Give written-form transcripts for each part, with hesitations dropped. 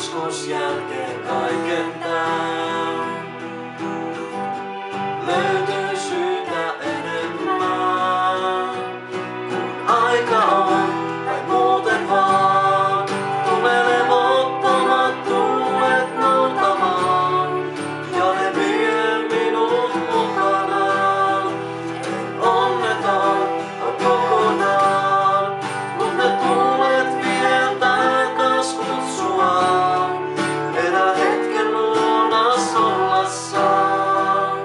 joskus jälkeen kaiken tän löytyy syytä enemmän, kun aika on tai muuten vaan. Tulee levottomat tuulet noutamaan ja ne vie minut mukanaan. En onneton on kokonaan, mut ne tuulet vie takas kutsuaan. Elä hetken luonas ollassaan.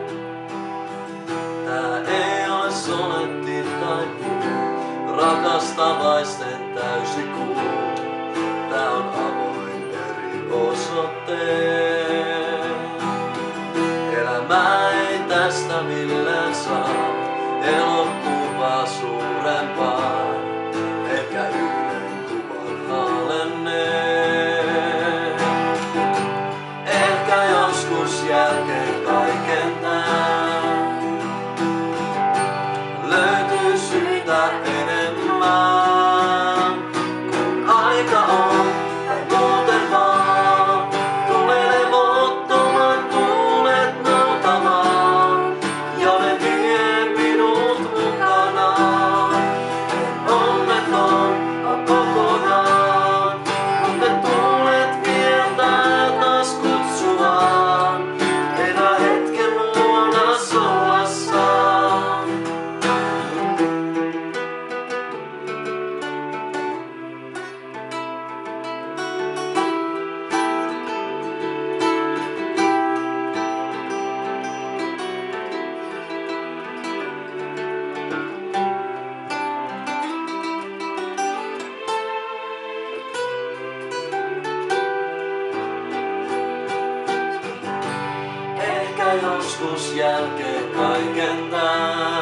Tää ei ole sonetti tai puu, rakastavaisten täysi kuu. Tää on avoin eri osoitteen. Elämä ei tästä millään saa elokuvaa suurempaa. Ehkä yhden kuvan haalenneen. Ehkä joskus jälkeen kaiken tän löytyy syytä enemmän, kun aika on tai muuten vaan. Tulee levottomat tuulet noutamaan ja ne vie minut mukanaan. En onneton on kokonaan, mut ne tuulet vie takas kutsumaan. Elä hetken luonas ollassaan. Ehkä joskus jälkeen kaiken tän